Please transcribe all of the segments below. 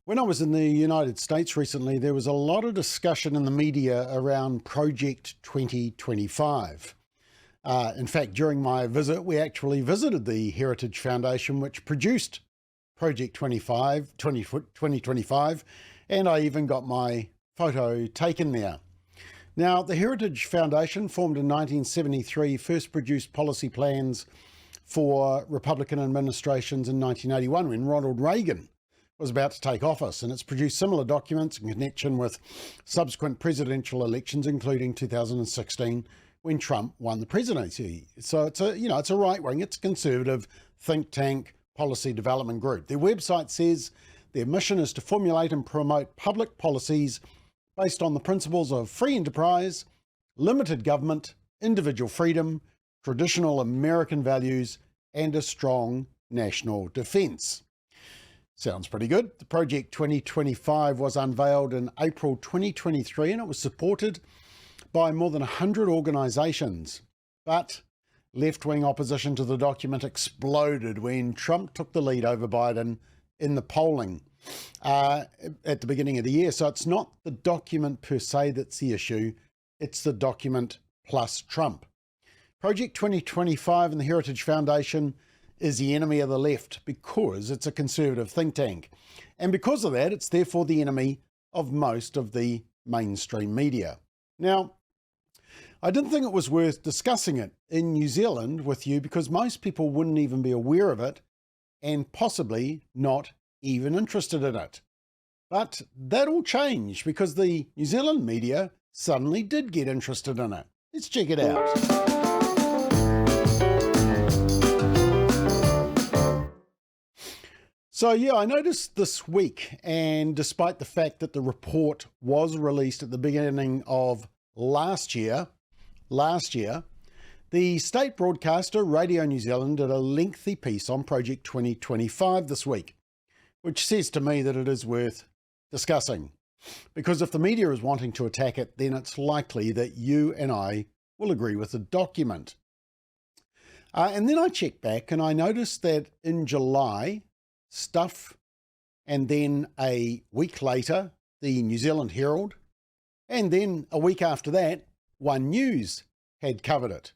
When I was in the United States recently, there was a lot of discussion in the media around Project 2025. In fact, during my visit, we actually visited the Heritage Foundation, which produced Project 2025, and I even got my photo taken there. Now, the Heritage Foundation, formed in 1973, first produced policy plans for Republican administrations in 1981 when Ronald Reagan was about to take office, and it's produced similar documents in connection with subsequent presidential elections, including 2016 when Trump won the presidency. So it's a right-wing, it's a conservative think tank policy development group. Their website says their mission is to formulate and promote public policies based on the principles of free enterprise, limited government, individual freedom, traditional American values, and a strong national defence. Sounds pretty good. The Project 2025 was unveiled in April 2023 and it was supported by more than 100 organisations. But left-wing opposition to the document exploded when Trump took the lead over Biden in the polling at the beginning of the year. So it's not the document per se that's the issue, it's the document plus Trump. Project 2025 and the Heritage Foundation is the enemy of the left because it's a conservative think tank. And because of that, it's therefore the enemy of most of the mainstream media. Now, I didn't think it was worth discussing it in New Zealand with you because most people wouldn't even be aware of it and possibly not even interested in it. But that all changed because the New Zealand media suddenly did get interested in it. Let's check it out. So yeah, I noticed this week, and despite the fact that the report was released at the beginning of last year, the state broadcaster Radio New Zealand did a lengthy piece on Project 2025 this week, which says to me that it is worth discussing. Because if the media is wanting to attack it, then it's likely that you and I will agree with the document. And then I checked back and I noticed that in July, Stuff, and then a week later, the New Zealand Herald, and then a week after that, One News had covered it.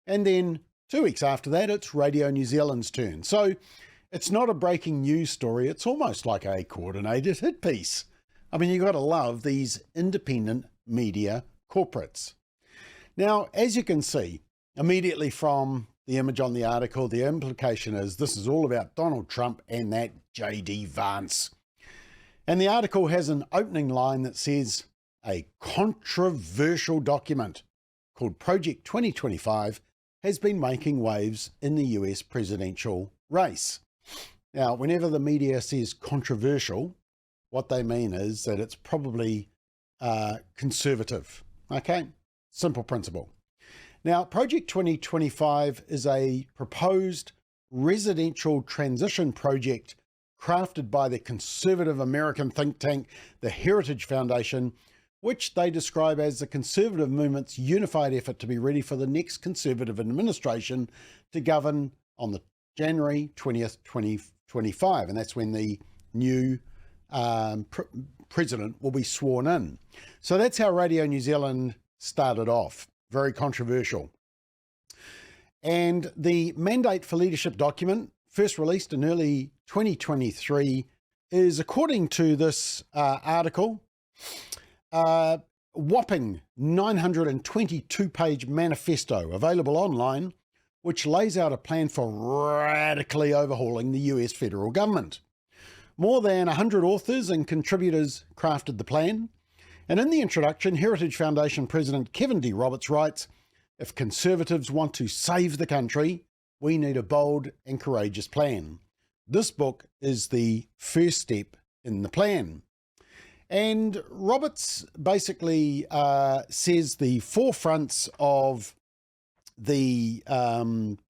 And then 2 weeks after that, it's Radio New Zealand's turn. So it's not a breaking news story. It's almost like a coordinated hit piece. I mean, you've got to love these independent media corporates. Now, as you can see, immediately from the image on the article, the implication is this is all about Donald Trump and that J.D. Vance. And the article has an opening line that says, a controversial document called Project 2025 has been making waves in the US presidential race. Now, whenever the media says controversial, what they mean is that it's probably conservative. Okay? Simple principle. Now, Project 2025 is a proposed residential transition project crafted by the conservative American think tank, the Heritage Foundation, which they describe as the conservative movement's unified effort to be ready for the next conservative administration to govern on the January 20th, 2025. And that's when the new president will be sworn in. So that's how Radio New Zealand started off. Very controversial. And the Mandate for Leadership document, first released in early 2023, is, according to this article, a whopping 922-page manifesto available online, which lays out a plan for radically overhauling the US federal government. More than 100 authors and contributors crafted the plan. And in the introduction, Heritage Foundation President Kevin D. Roberts writes, if conservatives want to save the country, we need a bold and courageous plan. This book is the first step in the plan. And Roberts basically says the forefronts of the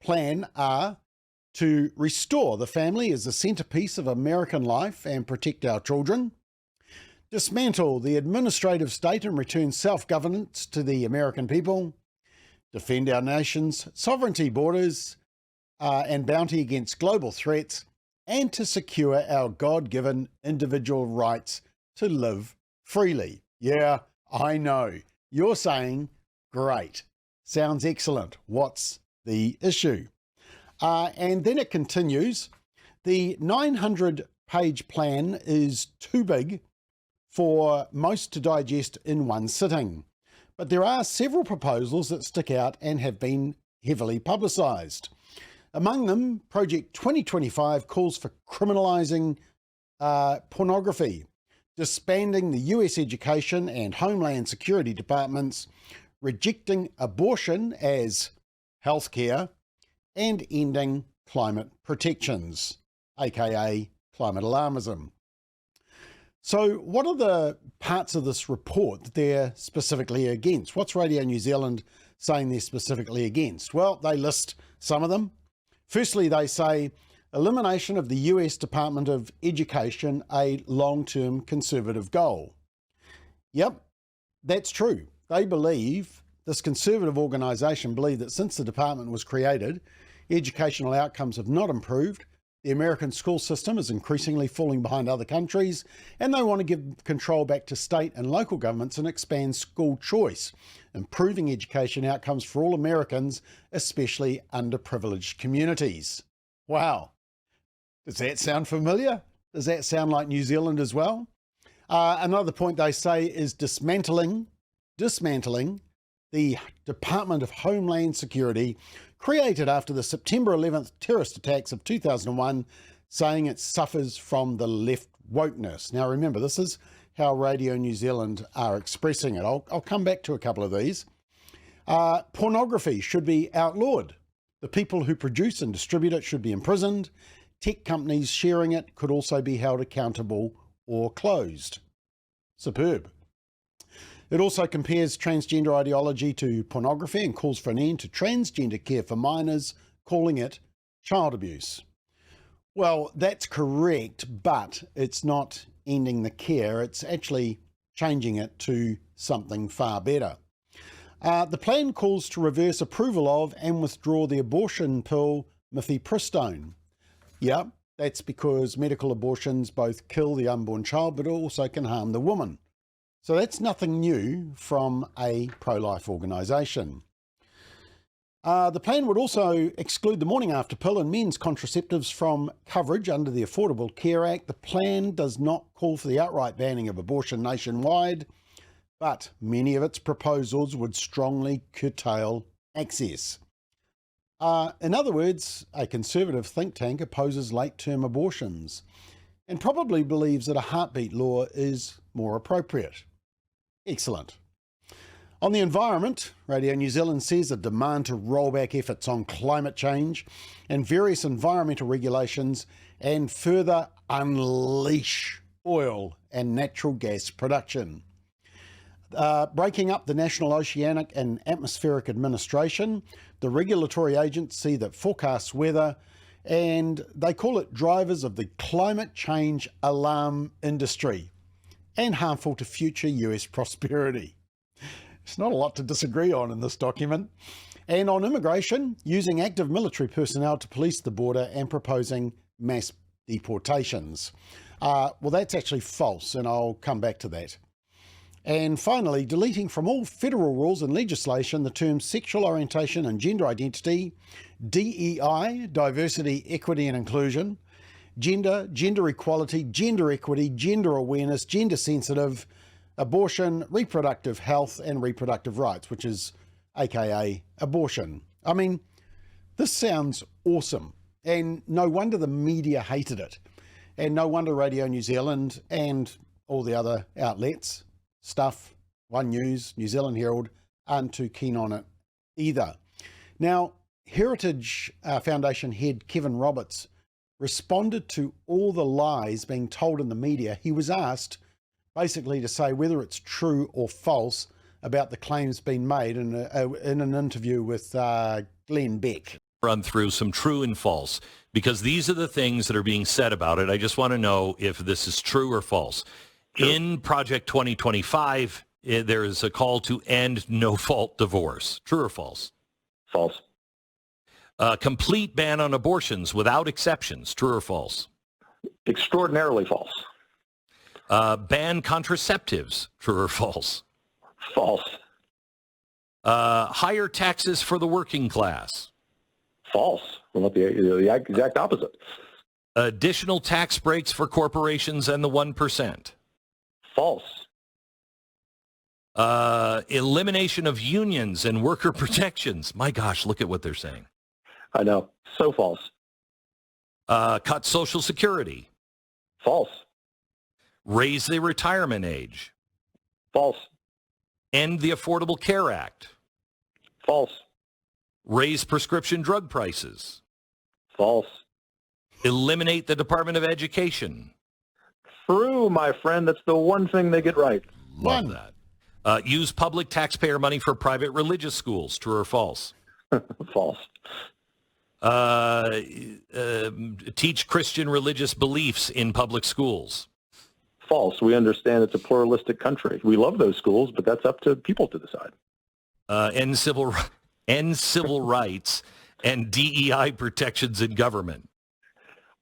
plan are to restore the family as the centerpiece of American life and protect our children, dismantle the administrative state and return self-governance to the American people, defend our nation's sovereignty, borders, and bounty against global threats, and to secure our God-given individual rights to live freely. Yeah, I know. You're saying, great. Sounds excellent. What's the issue? And then it continues. The 900-page plan is too big for most to digest in one sitting. But there are several proposals that stick out and have been heavily publicised. Among them, Project 2025 calls for criminalising pornography, disbanding the US Education and Homeland Security departments, rejecting abortion as healthcare, and ending climate protections, aka climate alarmism. So what are the parts of this report that they're specifically against? What's Radio New Zealand saying they're specifically against? Well, they list some of them. Firstly, they say elimination of the US Department of Education, a long-term conservative goal. Yep, that's true. They believe, this conservative organisation believe that since the department was created, educational outcomes have not improved. The American school system is increasingly falling behind other countries, and they want to give control back to state and local governments and expand school choice, improving education outcomes for all Americans, especially underprivileged communities. Wow. Does that sound familiar? Does that sound like New Zealand as well? Another point they say is dismantling the Department of Homeland Security, created after the September 11th terrorist attacks of 2001, saying it suffers from the left wokeness. Now remember, this is how Radio New Zealand are expressing it. I'll come back to a couple of these. Pornography should be outlawed. The people who produce and distribute it should be imprisoned. Tech companies sharing it could also be held accountable or closed. Superb. It also compares transgender ideology to pornography and calls for an end to transgender care for minors, calling it child abuse. Well, that's correct, but it's not ending the care. It's actually changing it to something far better. The plan calls to reverse approval of and withdraw the abortion pill mifepristone. Yeah, that's because medical abortions both kill the unborn child, but also can harm the woman. So that's nothing new from a pro-life organisation. The plan would also exclude the morning after pill and men's contraceptives from coverage under the Affordable Care Act. The plan does not call for the outright banning of abortion nationwide, but many of its proposals would strongly curtail access. In other words, a conservative think tank opposes late-term abortions and probably believes that a heartbeat law is more appropriate. Excellent. On the environment, Radio New Zealand says a demand to roll back efforts on climate change and various environmental regulations and further unleash oil and natural gas production. Breaking up the National Oceanic and Atmospheric Administration, the regulatory agency that forecasts weather, and they call it drivers of the climate change alarm industry and harmful to future US prosperity. There's not a lot to disagree on in this document. And on immigration, using active military personnel to police the border and proposing mass deportations. Well, that's actually false, and I'll come back to that. And finally, deleting from all federal rules and legislation the terms sexual orientation and gender identity, DEI, diversity, equity and inclusion, gender, gender equality, gender equity, gender awareness, gender sensitive, abortion, reproductive health and reproductive rights, which is aka abortion. I mean, this sounds awesome, and no wonder the media hated it, and no wonder Radio New Zealand and all the other outlets, Stuff, One News, New Zealand Herald, aren't too keen on it either. Now, Heritage Foundation head Kevin Roberts responded to all the lies being told in the media. He was asked basically to say whether it's true or false about the claims being made in an interview with Glenn Beck. Run through some true and false, because these are the things that are being said about it. I just want to know if this is true or false. Sure. In Project 2025, there is a call to end no-fault divorce. True or false? False. Complete ban on abortions without exceptions. True or false? Extraordinarily false. Ban contraceptives, true or false? False. Higher taxes for the working class. False. We want the exact opposite. Additional tax breaks for corporations and the 1%. False. Elimination of unions and worker protections. My gosh, look at what they're saying. I know. So false. Cut Social Security. False. Raise the retirement age. False. End the Affordable Care Act. False. Raise prescription drug prices. False. Eliminate the Department of Education. True, my friend. That's the one thing they get right. Love that. Use public taxpayer money for private religious schools. True or false? False. Teach Christian religious beliefs in public schools. False. We understand it's a pluralistic country. We love those schools, but that's up to people to decide. End civil rights and DEI protections in government.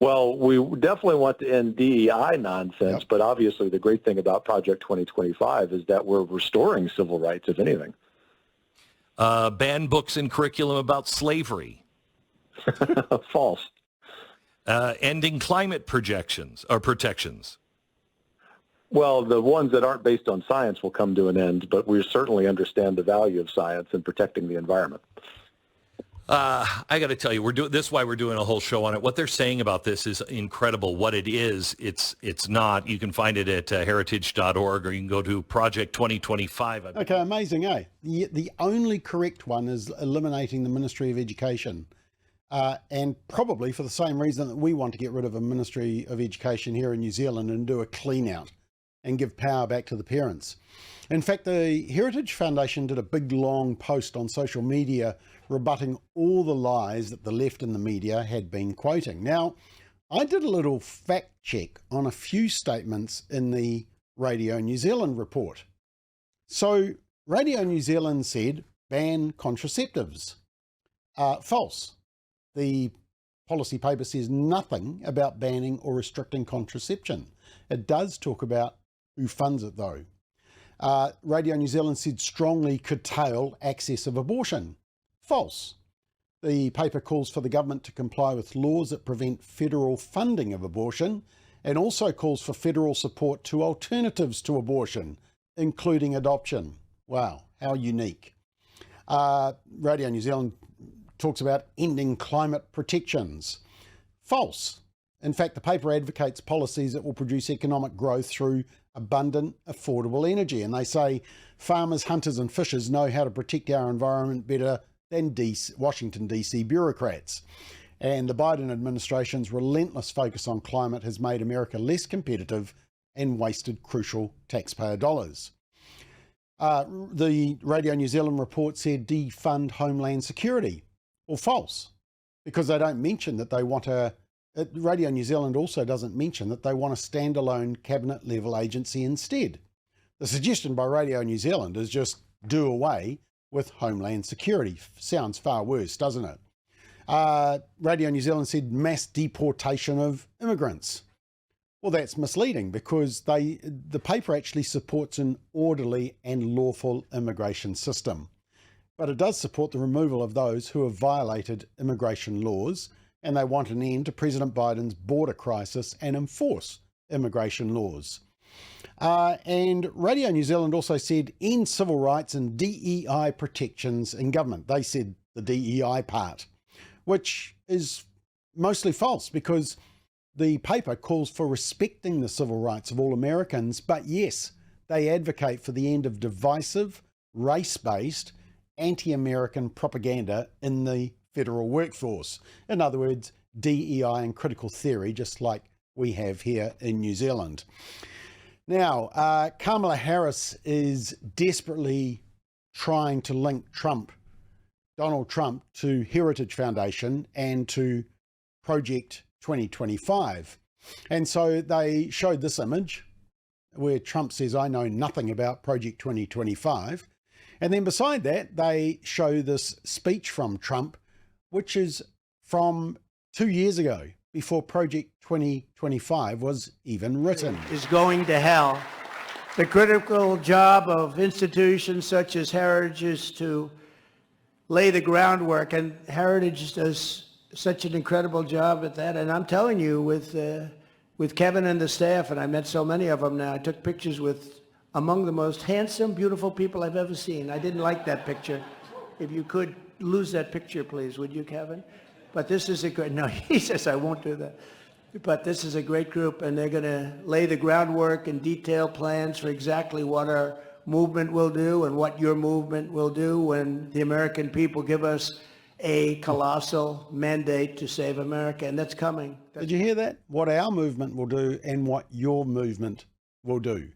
Well, we definitely want to end DEI nonsense, Yep. but obviously the great thing about Project 2025 is that we're restoring civil rights, if anything. Ban books and curriculum about slavery. False. Ending climate protections. Well, the ones that aren't based on science will come to an end, but we certainly understand the value of science in protecting the environment. I got to tell you, this is why we're doing a whole show on it. What they're saying about this is incredible. What it is, it's not. You can find it at heritage.org, or you can go to Project 2025. Okay, amazing, eh? The only correct one is eliminating the Ministry of Education. And probably for the same reason that we want to get rid of a Ministry of Education here in New Zealand and do a clean out and give power back to the parents. In fact, the Heritage Foundation did a big long post on social media rebutting all the lies that the left in the media had been quoting. Now, I did a little fact check on a few statements in the Radio New Zealand report. So Radio New Zealand said ban contraceptives. False. The policy paper says nothing about banning or restricting contraception. It does talk about who funds it though. Radio New Zealand said strongly curtail access of abortion. False. The paper calls for the government to comply with laws that prevent federal funding of abortion, and also calls for federal support to alternatives to abortion, including adoption. Wow, how unique. Radio New Zealand talks about ending climate protections. False. In fact, the paper advocates policies that will produce economic growth through abundant, affordable energy. And they say farmers, hunters and fishers know how to protect our environment better than Washington, D.C. bureaucrats. And the Biden administration's relentless focus on climate has made America less competitive and wasted crucial taxpayer dollars. The Radio New Zealand report said defund Homeland Security. Well, false, because they don't mention that they want Radio New Zealand also doesn't mention that they want a standalone cabinet level agency instead. The suggestion by Radio New Zealand is just do away with Homeland Security. Sounds far worse, doesn't it? Radio New Zealand said mass deportation of immigrants. Well, that's misleading because the paper actually supports an orderly and lawful immigration system. But it does support the removal of those who have violated immigration laws, and they want an end to President Biden's border crisis and enforce immigration laws. And Radio New Zealand also said end civil rights and DEI protections in government. They said the DEI part, which is mostly false because the paper calls for respecting the civil rights of all Americans, but yes, they advocate for the end of divisive, race-based, anti-American propaganda in the federal workforce. In other words, DEI and critical theory, just like we have here in New Zealand. Now, Kamala Harris is desperately trying to link Donald Trump to Heritage Foundation and to Project 2025. And so they showed this image where Trump says, I know nothing about Project 2025. And then beside that, they show this speech from Trump, which is from 2 years ago. before Project 2025 was even written. Is going to hell. The critical job of institutions such as Heritage is to lay the groundwork, and Heritage does such an incredible job at that. And I'm telling you, with Kevin and the staff, and I met so many of them now, I took pictures with among the most handsome, beautiful people I've ever seen. I didn't like that picture. If you could lose that picture, please, would you, Kevin? But this is a great, no, he says I won't do that. But this is a great group, and they're going to lay the groundwork and detail plans for exactly what our movement will do and what your movement will do when the American people give us a colossal mandate to save America, and that's coming. Did you hear that? What our movement will do and what your movement will do.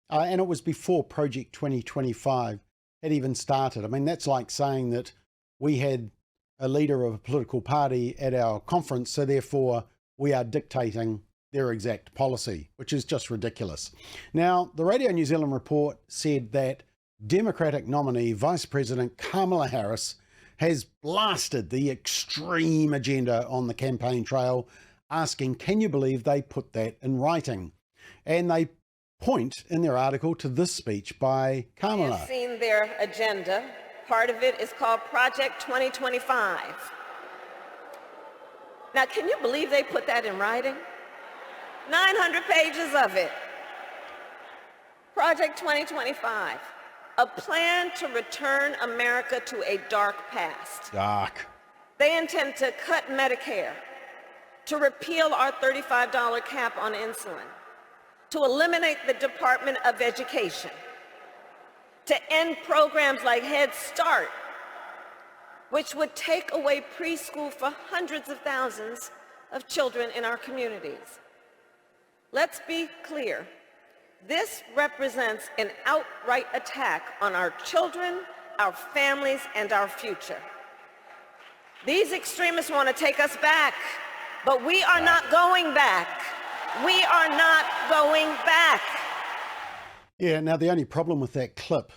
And it was before Project 2025 had even started. I mean, that's like saying that we had a leader of a political party at our conference, so therefore we are dictating their exact policy, which is just ridiculous. Now, the Radio New Zealand report said that Democratic nominee Vice President Kamala Harris has blasted the extreme agenda on the campaign trail, asking, can you believe they put that in writing? And they point in their article to this speech by Kamala. I've seen their agenda. Part of it is called Project 2025. Now, can you believe they put that in writing? 900 pages of it. Project 2025, a plan to return America to a dark past. Dark. They intend to cut Medicare, to repeal our $35 cap on insulin, to eliminate the Department of Education, to end programs like Head Start, which would take away preschool for hundreds of thousands of children in our communities. Let's be clear. This represents an outright attack on our children, our families, and our future. These extremists want to take us back, but we are not going back. We are not going back. Yeah, now the only problem with that clip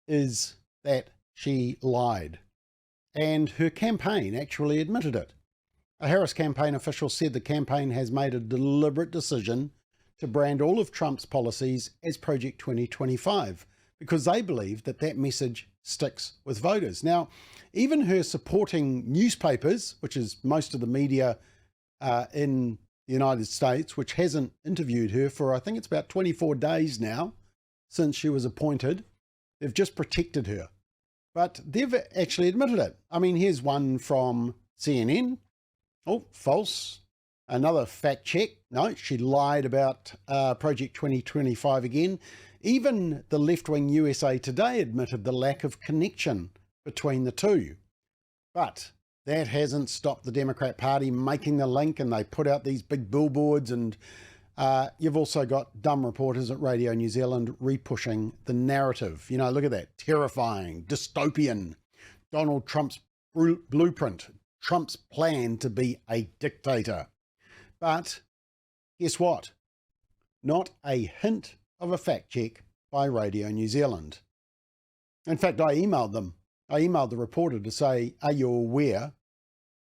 is that she lied. And her campaign actually admitted it. A Harris campaign official said the campaign has made a deliberate decision to brand all of Trump's policies as Project 2025 because they believe that that message sticks with voters. Now, even her supporting newspapers, which is most of the media in the United States, which hasn't interviewed her for, I think it's about 24 days now since she was appointed, they've just protected her. But they've actually admitted it. I mean, here's one from CNN. Oh, false. Another fact check. No, she lied about Project 2025 again. Even the left-wing USA Today admitted the lack of connection between the two. But that hasn't stopped the Democrat Party making the link, and they put out these big billboards, and you've also got dumb reporters at Radio New Zealand repushing the narrative. You know, look at that. Terrifying, dystopian. Donald Trump's blueprint. Trump's plan to be a dictator. But guess what? Not a hint of a fact check by Radio New Zealand. In fact, I emailed them. I emailed the reporter to say, are you aware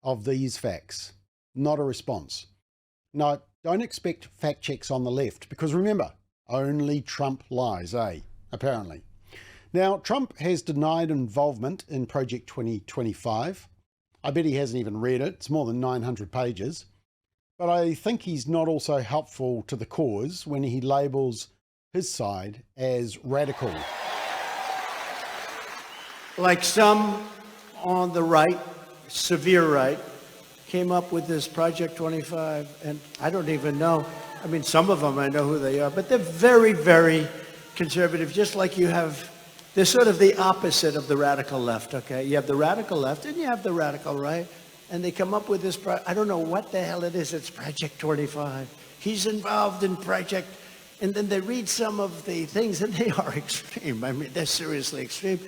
of these facts? Not a response. No, don't expect fact checks on the left, because remember, only Trump lies, apparently. Now, Trump has denied involvement in Project 2025. I bet he hasn't even read it. It's more than 900 pages. But I think he's not also helpful to the cause when he labels his side as radical. Like some on the right, severe right, came up with this Project 25, and I don't even know. I mean, some of them I know who they are, but they're very, very conservative, just like you have. They're sort of the opposite of the radical left, okay? You have the radical left and you have the radical right, and they come up with this, I don't know what the hell it is, it's Project 25. He's involved in Project, and then they read some of the things, and they are extreme. I mean, they're seriously extreme.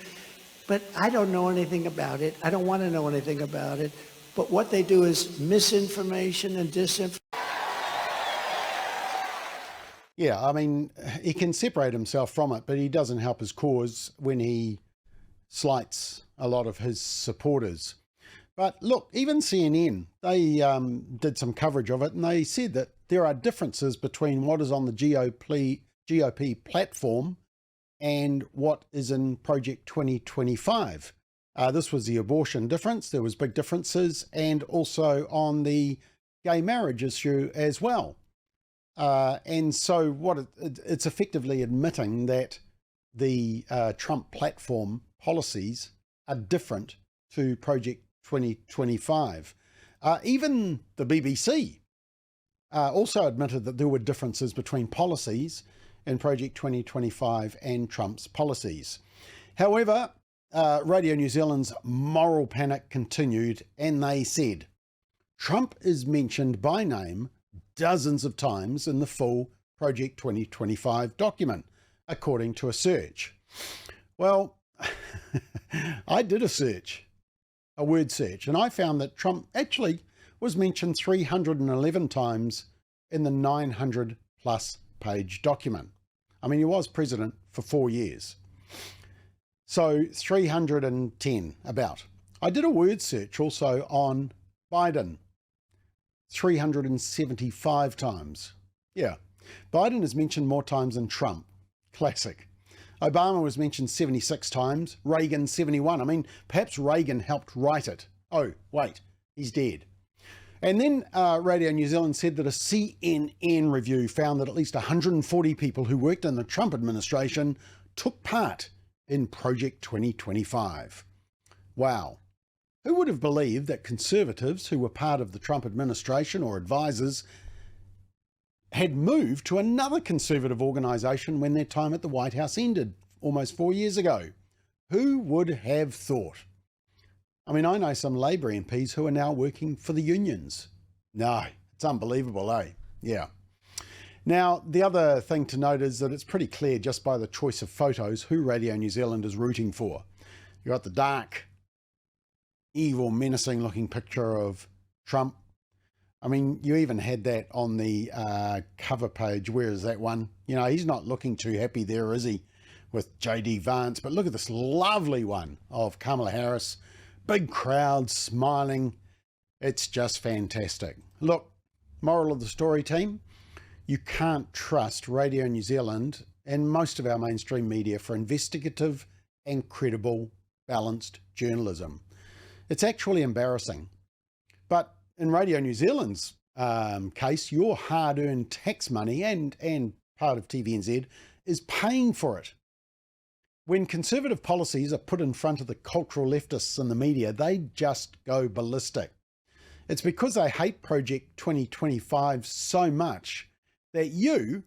But I don't know anything about it. I don't want to know anything about it. But what they do is misinformation and disinformation. Yeah, I mean, he can separate himself from it, but he doesn't help his cause when he slights a lot of his supporters. But look, even CNN, they did some coverage of it, and they said that there are differences between what is on the GOP platform and what is in Project 2025. This was the abortion difference. There was big differences, and also on the gay marriage issue as well. And so it's effectively admitting that the Trump platform policies are different to Project 2025. Even the BBC also admitted that there were differences between policies in Project 2025 and Trump's policies. However, Radio New Zealand's moral panic continued, and they said, Trump is mentioned by name dozens of times in the full Project 2025 document, according to a search. Well, I did a word search, and I found that Trump actually was mentioned 311 times in the 900 plus page document. I mean, he was president for 4 years. So 310 about. I did a word search also on Biden, 375 times. Yeah, Biden is mentioned more times than Trump. Classic. Obama was mentioned 76 times, Reagan 71. I mean, perhaps Reagan helped write it. Oh, wait, he's dead. And then Radio New Zealand said that a CNN review found that at least 140 people who worked in the Trump administration took part in Project 2025. Wow. Who would have believed that conservatives who were part of the Trump administration or advisors had moved to another conservative organisation when their time at the White House ended almost 4 years ago? Who would have thought? I mean, I know some Labour MPs who are now working for the unions. No, it's unbelievable, eh? Yeah. Now, the other thing to note is that it's pretty clear just by the choice of photos who Radio New Zealand is rooting for. You've got the dark, evil, menacing looking picture of Trump. I mean, you even had that on the cover page. Where is that one? You know, he's not looking too happy there, is he, with J.D. Vance? But look at this lovely one of Kamala Harris. Big crowd, smiling. It's just fantastic. Look, moral of the story, team, you can't trust Radio New Zealand and most of our mainstream media for investigative and credible, balanced journalism. It's actually embarrassing. But in Radio New Zealand's case, your hard-earned tax money and part of TVNZ is paying for it. When conservative policies are put in front of the cultural leftists in the media, they just go ballistic. It's because they hate Project 2025 so much that you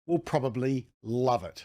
will probably love it.